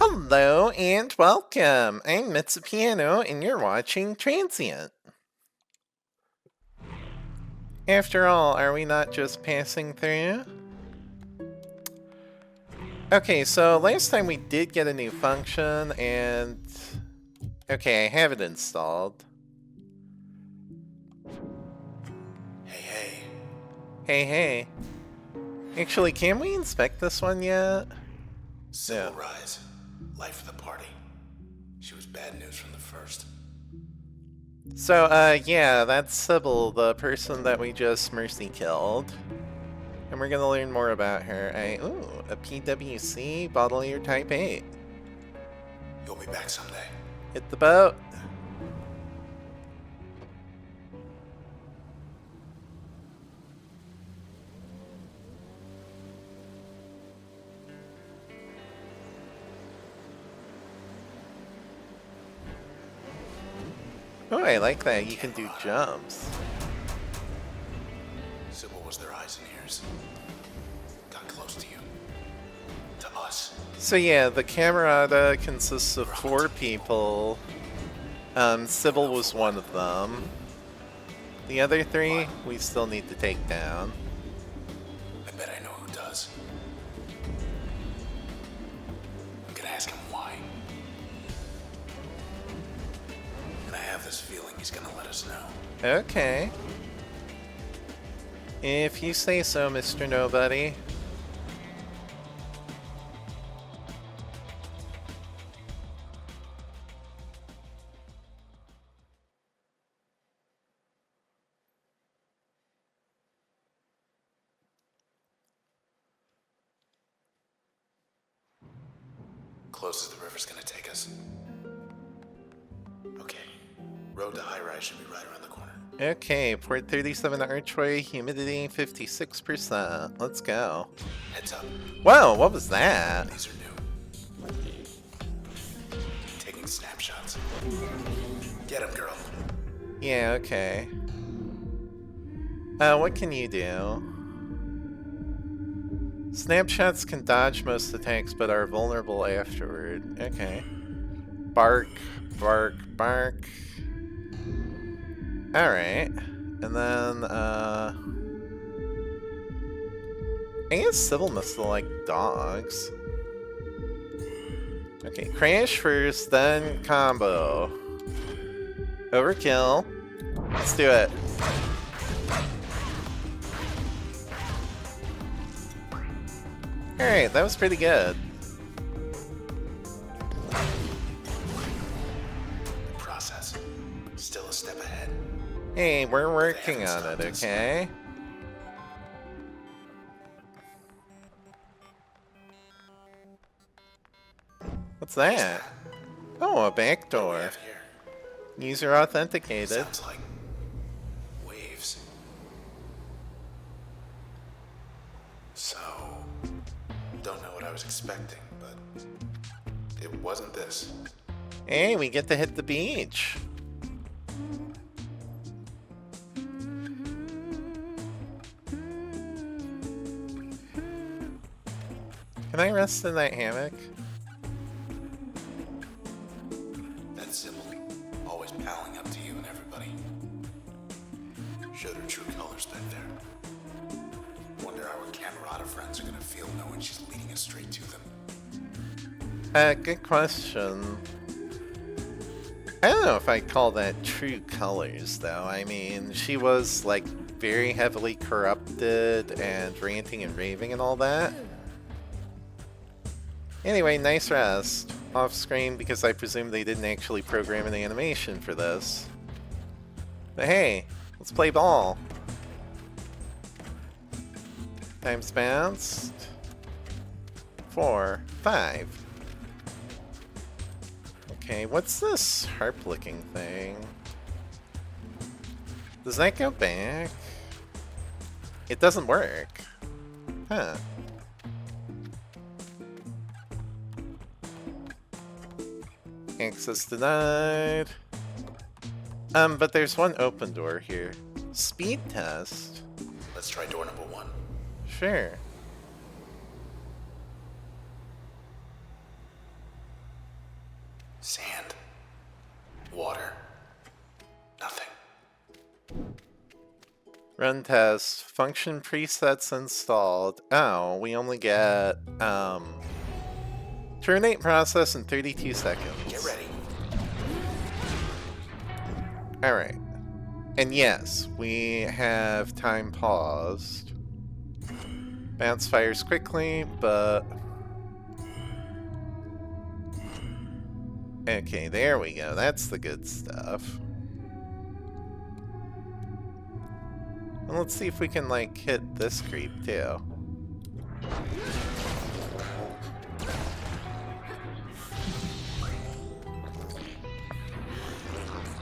Hello and welcome. I'm Mitsupiano and you're watching Transient. After all, are we not just passing through? Okay, so last time we did get a new function and... Okay, I have it installed. Hey. Hey. Actually, can we inspect this one yet? Sybil rise. Life of the party. She was bad news from the first. So, yeah, that's Sybil, the person that we just mercy killed. And we're gonna learn more about her. Ooh, a PWC Baudelaire Type 8. You'll be back someday. Hit the boat. Oh, I like that. You can do jumps. Sybil was their eyes and ears. Got close to you. To us. So yeah, the Camerata consists of 4 people. Sybil was one of them. The other 3, we still need to take down. I bet I know who does. I'm gonna ask him why. And I have this feeling he's gonna let us know. Okay. If you say so, Mr. Nobody. Close as the river's gonna take us. Okay. Road to high rise should be right around the corner. Okay, port 37 archway, humidity 56%. Let's go. Heads up. Whoa, what was that? These are new. Taking snapshots. Get him, girl. Yeah, okay. What can you do? Snapshots can dodge most attacks, but are vulnerable afterward. Okay. Bark. Alright. And then, I guess Sybil must have liked dogs. Okay, crash first, then combo. Overkill. Let's do it. Alright, that was pretty good. Process. Still a step ahead. Hey, we're working on it, okay? What's that? Oh, a back door. User authenticated. Sounds like waves. So, don't know what I was expecting, but it wasn't this. Hey, we get to hit the beach. Can I rest in that hammock? That's Sybil. Always palling up to you and everybody. Showed her true colors back there. Wonder how her Camerata friends are gonna feel knowing she's leading us straight to them. Good question. I don't know if I'd call that true colors, though. I mean, she was, like, very heavily corrupted and ranting and raving and all that. Anyway, nice rest. Off screen because I presume they didn't actually program an animation for this. But hey, let's play ball. Times bounced. 4, 5. Okay, what's this harp-looking thing? Does that go back? It doesn't work. Huh. Access denied. But there's one open door here. Speed test? Let's try door number 1. Sure. Sand. Water. Nothing. Run test. Function presets installed. Oh, we only get, terminate process in 32 seconds. Get ready. Alright. And yes, we have time paused. Bounce fires quickly, but... Okay, there we go. That's the good stuff. And let's see if we can, like, hit this creep, too.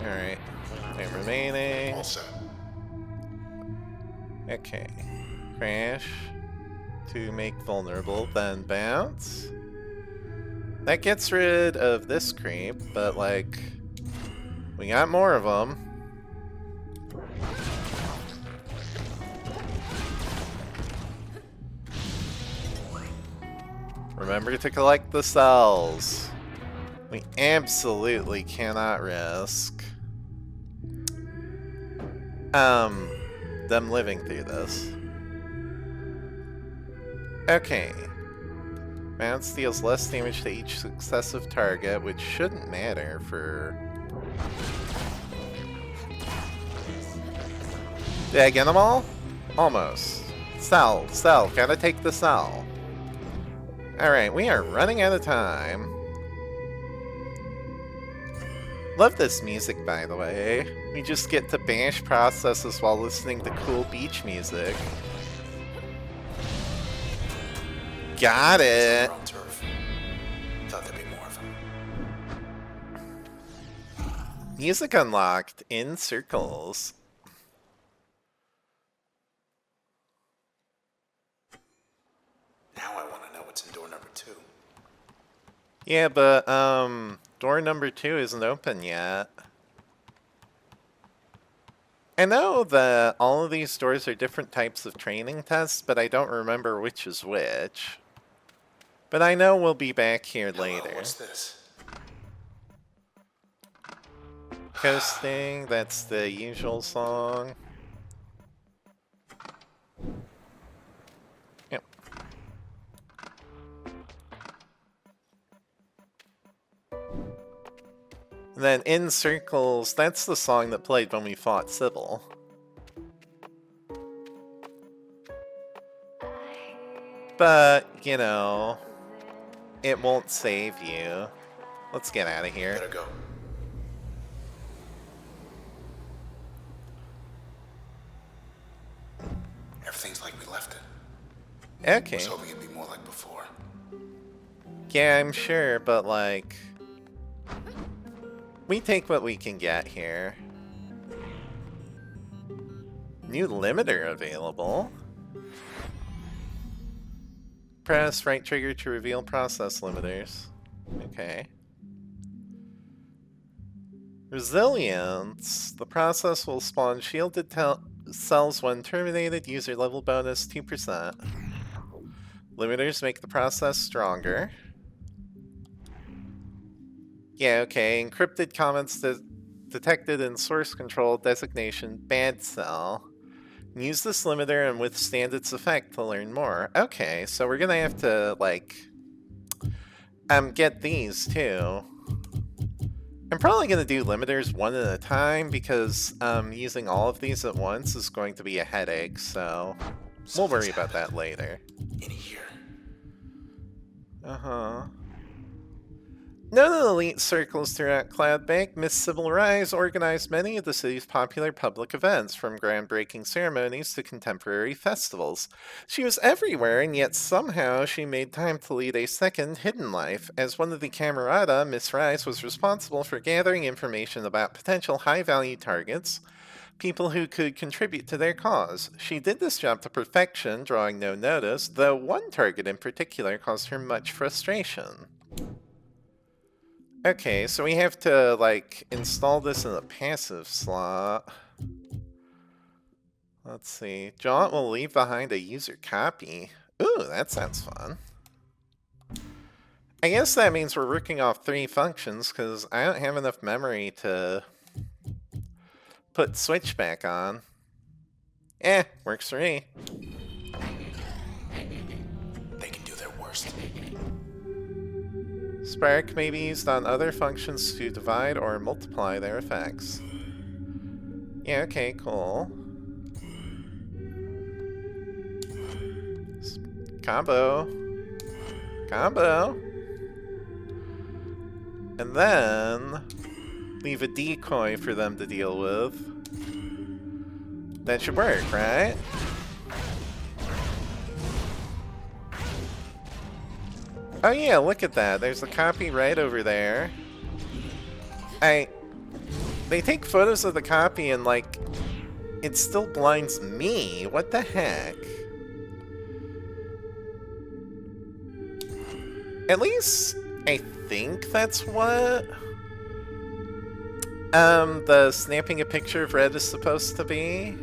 Alright. Time remaining. All set. Okay. Crash. To make vulnerable, then bounce. That gets rid of this creep, but, like, we got more of them. Remember to collect the cells. We absolutely cannot risk them living through this. Okay. Bounce deals less damage to each successive target, which shouldn't matter for... Did I get them all? Almost. Cell, gotta take the cell. Alright, we are running out of time. Love this music, by the way. We just get to bash processes while listening to cool beach music. Got it! Thought there'd be more of them. Music unlocked in circles. Now I want to know what's in door number 2. Yeah, but, door number 2 isn't open yet. I know that all of these doors are different types of training tests, but I don't remember which is which. But I know we'll be back here later. What's this? Coasting, that's the usual song. Yep. And then In Circles, that's the song that played when we fought Sybil. But, you know, it won't save you. Let's get out of here. Better go. Everything's like we left it. Okay. I was hoping it'd be more like before. Yeah, I'm sure, but like... we take what we can get here. New limiter available. Press right trigger to reveal process limiters. Okay. Resilience. The process will spawn shielded cells when terminated. User level bonus 2%. Limiters make the process stronger. Yeah, okay. Encrypted comments detected in source control designation bad cell. Use this limiter and withstand its effect to learn more. Okay, so we're gonna have to, like, get these too. I'm probably gonna do limiters one at a time because using all of these at once is going to be a headache, so we'll worry about that later. In here. Uh-huh. Known in elite circles throughout Cloudbank, Miss Sybil Rise organized many of the city's popular public events, from groundbreaking ceremonies to contemporary festivals. She was everywhere, and yet somehow she made time to lead a second hidden life. As one of the Camerata, Miss Rise was responsible for gathering information about potential high-value targets, people who could contribute to their cause. She did this job to perfection, drawing no notice, though one target in particular caused her much frustration. Okay, so we have to, like, install this in the passive slot. Let's see. Jaunt will leave behind a user copy. Ooh, that sounds fun. I guess that means we're working off 3 functions, because I don't have enough memory to put switch back on. Works for me. They can do their worst. Spark may be used on other functions to divide or multiply their effects. Yeah, okay, cool. Combo. Combo. And then leave a decoy for them to deal with. That should work, right? Oh yeah, look at that. There's a copy right over there. They take photos of the copy and, like, it still blinds me. What the heck? At least I think that's what the snapping a picture of red is supposed to be.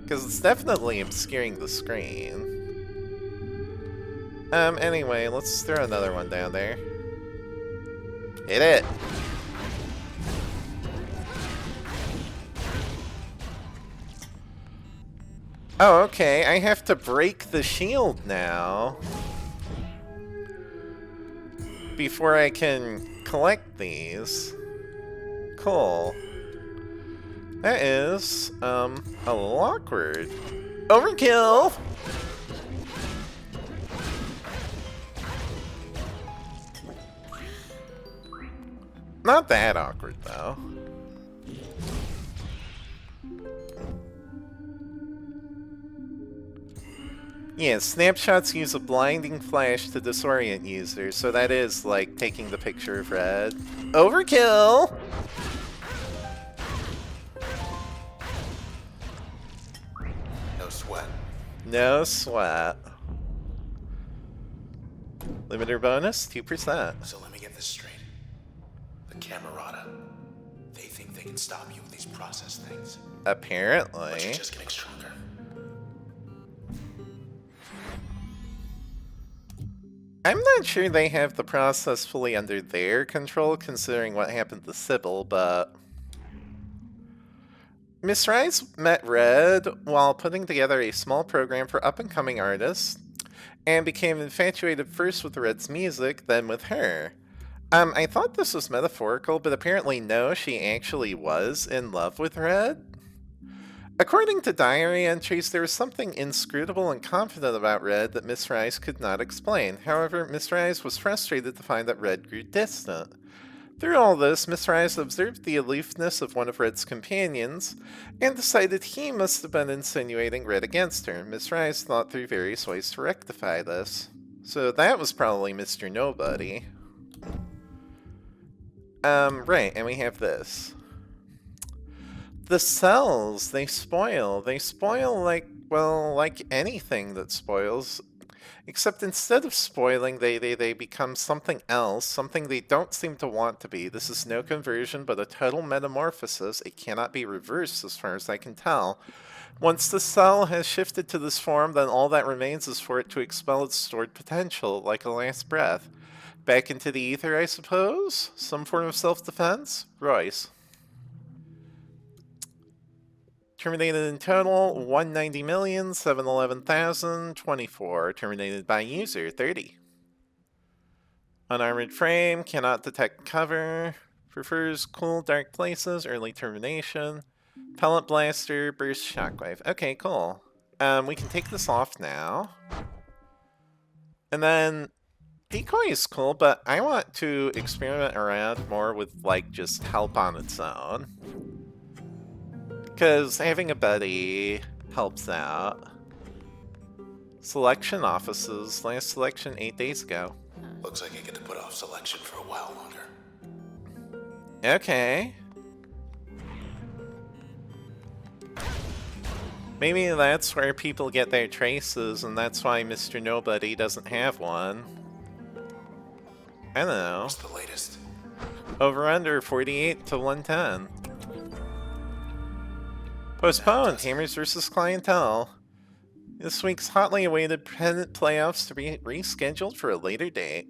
Because it's definitely obscuring the screen. Anyway, let's throw another one down there. Hit it! Oh, okay, I have to break the shield now before I can collect these. Cool. That is, a little awkward. Overkill! Not that awkward, though. Yeah, snapshots use a blinding flash to disorient users, so that is like taking the picture of red. Overkill! No sweat. No sweat. Limiter bonus, 2%. So let me get this straight. The Camerata, they think they can stop you with these process things. Apparently. But you're just getting stronger. I'm not sure they have the process fully under their control, considering what happened to Sybil, but Miss Rice met Red while putting together a small program for up-and-coming artists, and became infatuated first with Red's music, then with her. I thought this was metaphorical, but apparently no, she actually was in love with Red. According to diary entries, there was something inscrutable and confident about Red that Miss Rice could not explain. However, Miss Rice was frustrated to find that Red grew distant. Through all this, Miss Rice observed the aloofness of one of Red's companions, and decided he must have been insinuating Red against her. Miss Rice thought through various ways to rectify this. So that was probably Mr. Nobody. Right, and we have this. The cells, they spoil. They spoil like, well, like anything that spoils. Except instead of spoiling, they become something else, something they don't seem to want to be. This is no conversion, but a total metamorphosis. It cannot be reversed as far as I can tell. Once the cell has shifted to this form, then all that remains is for it to expel its stored potential, like a last breath. Back into the ether, I suppose? Some form of self-defense? Royce. Terminated in total, 190,711,024. Terminated by user, 30. Unarmored frame, cannot detect cover. Prefers cool, dark places, early termination. Pellet blaster, burst shockwave. Okay, cool. We can take this off now. And then, decoy is cool, but I want to experiment around more with, like, just help on its own. Because having a buddy helps out. Selection offices. Last selection 8 days ago. Looks like I get to put off selection for a while longer. Okay. Maybe that's where people get their traces, and that's why Mr. Nobody doesn't have one. I don't know. What's the latest? Over under 48 to 110. Postponed, Hammers vs. Clientele. This week's hotly awaited pennant playoffs to be rescheduled for a later date.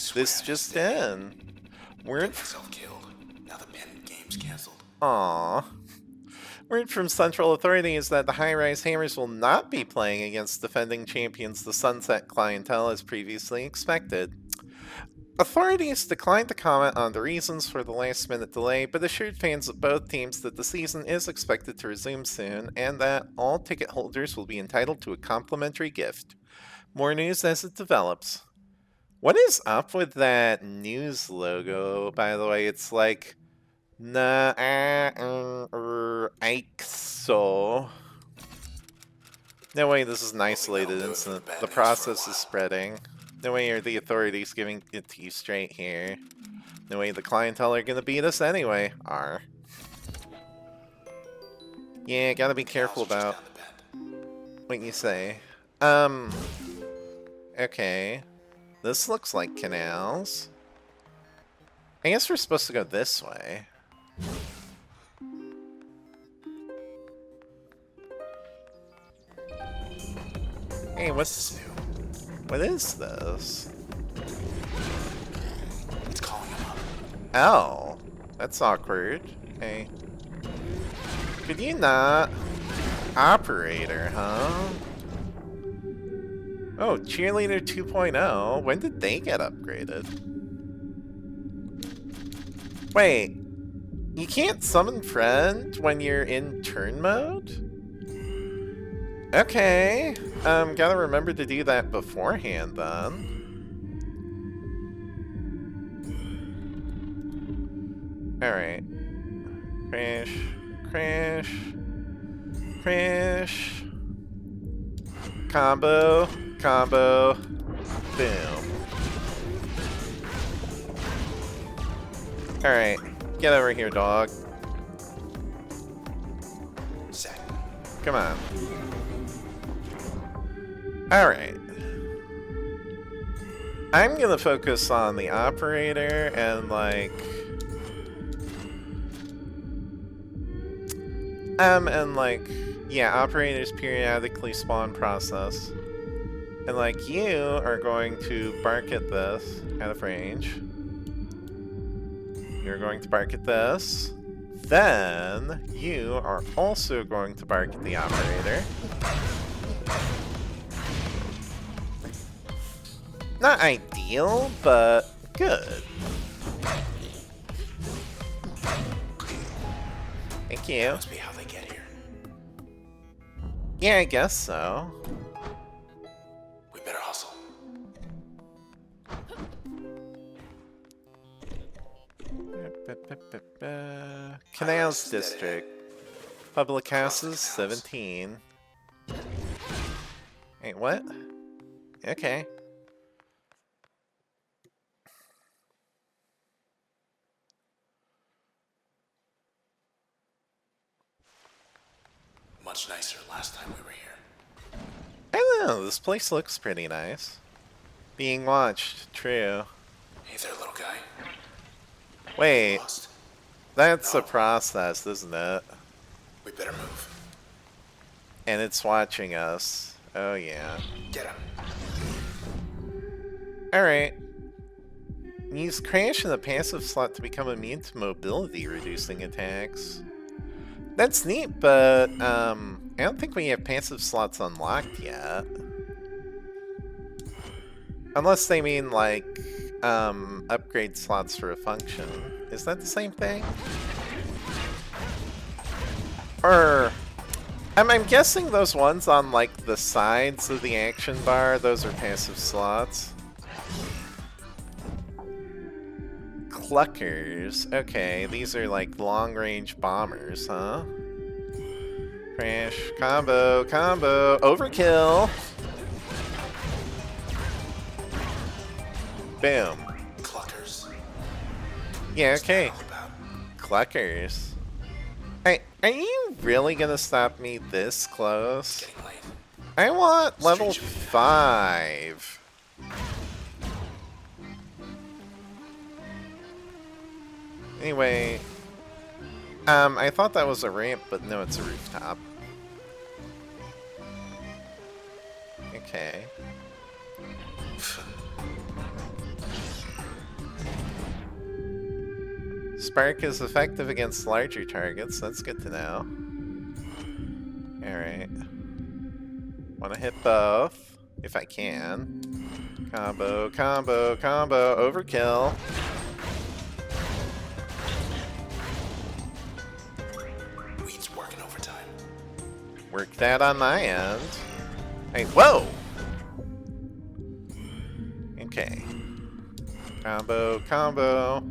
swear This I just did. in. Word. Get myself killed. Now the pen game's canceled. Aww. Word from Central Authority is that the High-Rise Hammers will not be playing against defending champions the Sunset clientele as previously expected. Authorities declined to comment on the reasons for the last-minute delay, but assured fans of both teams that the season is expected to resume soon and that all ticket holders will be entitled to a complimentary gift. More news as it develops. What is up with that news logo, by the way? It's like IXO. No way this is an isolated incident. The process is spreading. No way are the authorities giving it to you straight here. No way the clientele are gonna beat us anyway. R. Yeah, gotta be careful about what you say. Okay. This looks like canals. I guess we're supposed to go this way. Hey, what's new? What is this? It's calling him up. Oh, that's awkward. Hey. Could you not? Operator, huh? Oh, Cheerleader 2.0. When did they get upgraded? Wait. You can't summon friend when you're in turn mode? Okay. Gotta remember to do that beforehand then. Alright. Crash. Crash. Crash. Combo. Combo. Boom. Alright. Get over here, dog. Set. Come on. Alright. I'm gonna focus on the operator and, like... yeah, operators periodically spawn process. And, like, you are going to bark at this out of range. You're going to bark at this. Then, you are also going to bark at the operator. Not ideal, but good. Thank you. That must be how they get here. Yeah, I guess so. We better hustle. Canals District. Public houses, 17. Wait, what? Okay. Much nicer last time we were here. I don't know, this place looks pretty nice. Being watched, true. Hey there, little guy. Wait, Lost. that's No. a process, isn't it? We better move. And it's watching us. Oh yeah. Get him. Alright. Use Crash in the passive slot to become immune to mobility reducing attacks. That's neat, but I don't think we have passive slots unlocked yet. Unless they mean like upgrade slots for a function. Is that the same thing? Or I'm guessing those ones on like the sides of the action bar, those are passive slots. Cluckers. Okay, these are like long-range bombers, huh? Crash. Combo. Combo. Overkill. Boom. Cluckers. Yeah, okay. All about. Cluckers. Hey, are you really gonna stop me this close? Getting late. I want level 5. Anyway, I thought that was a ramp, but no, it's a rooftop. Okay. Spark is effective against larger targets. That's good to know. Alright. Want to hit both, if I can. Combo, combo, combo, overkill. Weed's working overtime. Work that on my end. Hey, whoa! Okay. Combo, combo.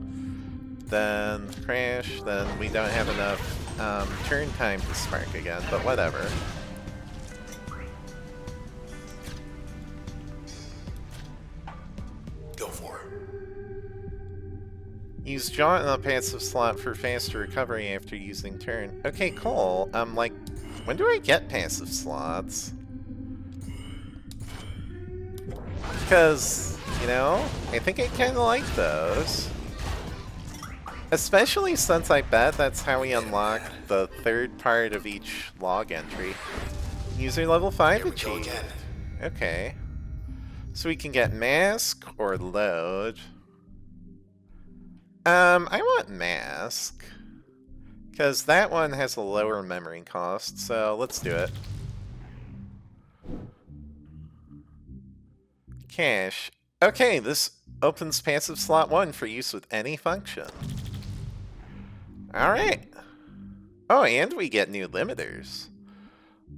Then crash, then we don't have enough turn time to spark again, but whatever. Go for it. Use Jaunt in the passive slot for faster recovery after using turn. Okay, cool. Like, when do I get passive slots? Because, you know, I think I kind of like those. Especially since I bet that's how we unlock the third part of each log entry. User level 5 achieved. Okay. So we can get mask or load. I want mask. Because that one has a lower memory cost, so let's do it. Cache. Okay, this opens passive slot 1 for use with any function. Alright. Oh, and we get new limiters.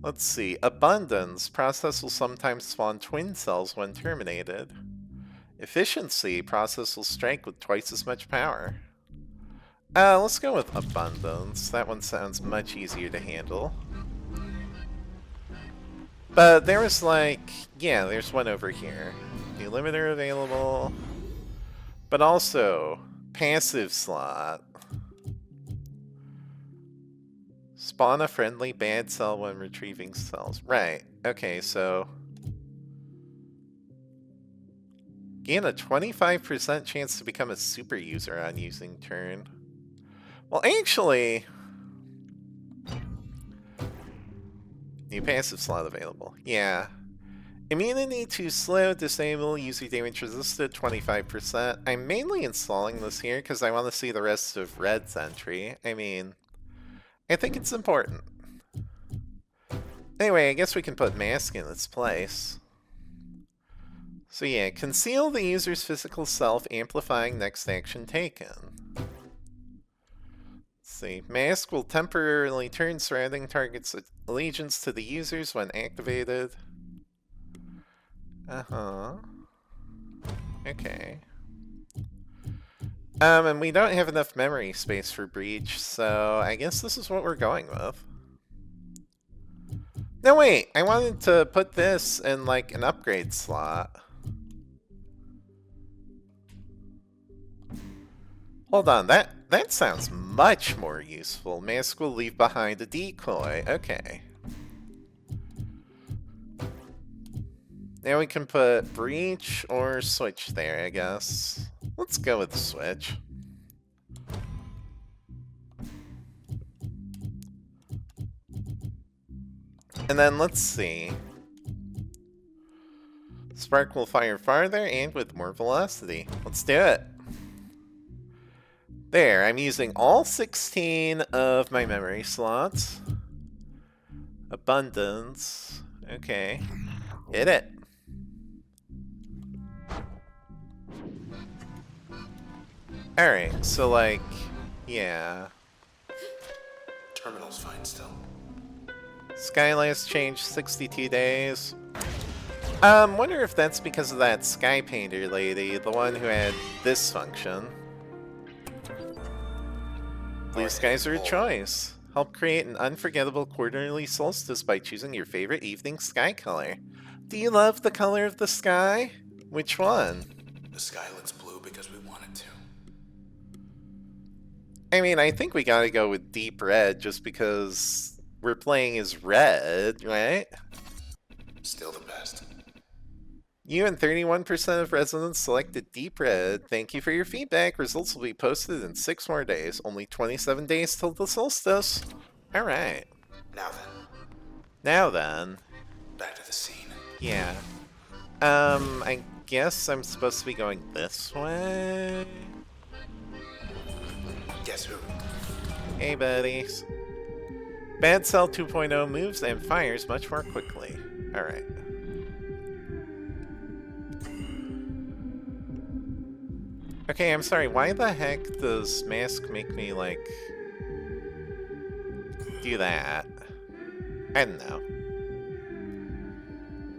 Let's see. Abundance. Process will sometimes spawn twin cells when terminated. Efficiency. Process will strike with twice as much power. Let's go with abundance. That one sounds much easier to handle. But there was like... yeah, there's one over here. New limiter available. But also, passive slot. Spawn a friendly bad cell when retrieving cells. Right. Okay, so... gain a 25% chance to become a super user on using turn. Well, actually... new passive slot available. Yeah. Immunity to slow, disable, user damage resisted, 25%. I'm mainly installing this here because I want to see the rest of Red's entry. I mean... I think it's important. Anyway, I guess we can put mask in its place. So yeah, conceal the user's physical self, amplifying next action taken. Let's see. Mask will temporarily turn surrounding targets' allegiance to the users when activated. Uh-huh. Okay. And we don't have enough memory space for Breach, so I guess this is what we're going with. No, wait! I wanted to put this in, like, an upgrade slot. Hold on, that sounds much more useful. Mask will leave behind a decoy. Okay. Now we can put Breach or Switch there, I guess. Let's go with Switch. And then let's see. Spark will fire farther and with more velocity. Let's do it. There, I'm using all 16 of my memory slots. Abundance. Okay. Hit it. Alright, so like, yeah. Terminal's fine still. Skylast changed 62 days. Wonder if that's because of that Sky Painter lady, the one who had this function. Blue skies are a choice. Help create an unforgettable quarterly solstice by choosing your favorite evening sky color. Do you love the color of the sky? Which one? The skylight's blue because we want it to. I mean, I think we gotta go with deep red just because we're playing as red, right? Still the best. You and 31% of residents selected deep red. Thank you for your feedback. Results will be posted in 6 more days. Only 27 days till the solstice. Alright. Now then. Back to the scene. Yeah. I guess I'm supposed to be going this way? Hey, buddies. Bad Cell 2.0 moves and fires much more quickly. Alright. Okay, I'm sorry, why the heck does Mask make me, like, do that? I don't know.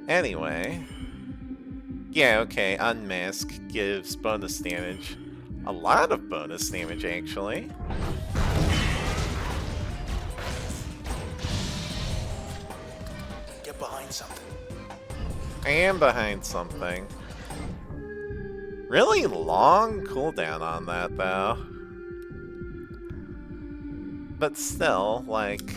Anyway. Yeah, okay, Unmask gives bonus damage. A lot of bonus damage, actually. Get behind something. I am behind something. Really long cooldown on that, though. But still, like...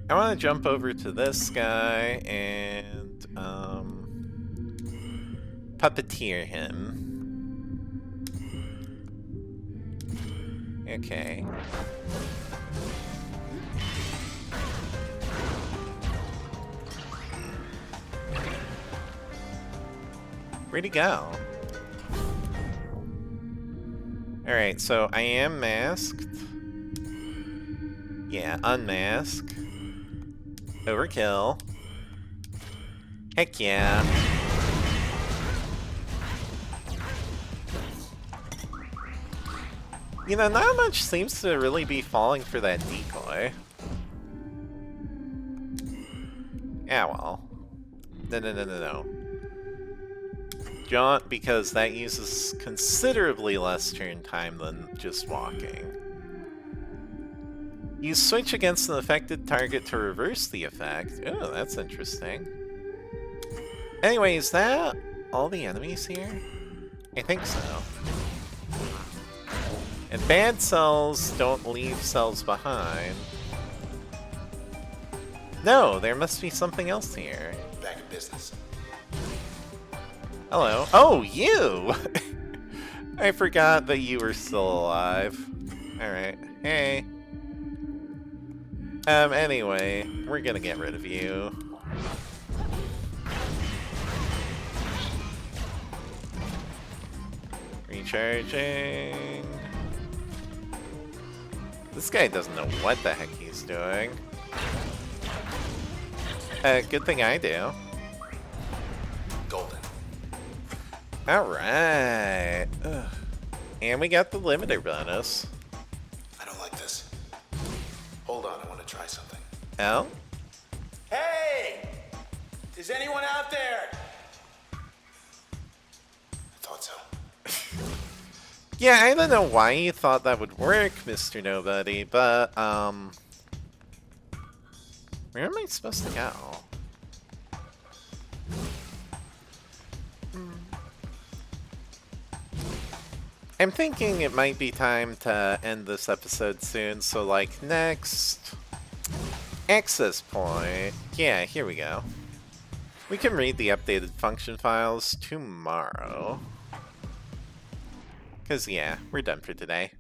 I want to jump over to this guy and, puppeteer him. Okay. Where'd he go? Alright, so I am masked. Yeah, unmask. Overkill. Heck yeah. You know, not much seems to really be falling for that decoy. Yeah, well. No. Jaunt, because that uses considerably less turn time than just walking. Use switch against an affected target to reverse the effect. Oh, that's interesting. Anyway, is that all the enemies here? I think so. And bad cells don't leave cells behind. No, there must be something else here. Back in business. Hello. Oh, you! I forgot that you were still alive. Alright. Hey. Anyway, we're gonna get rid of you. Recharging. This guy doesn't know what the heck he's doing. Good thing I do. Golden. Alright. And we got the limiter bonus. I don't like this. Hold on, I want to try something. Oh? Hey! Is anyone out there? I thought so. Yeah, I don't know why you thought that would work, Mr. Nobody, but, where am I supposed to go? I'm thinking it might be time to end this episode soon, so, like, next access point. Yeah, here we go. We can read the updated function files tomorrow. Because, yeah, we're done for today.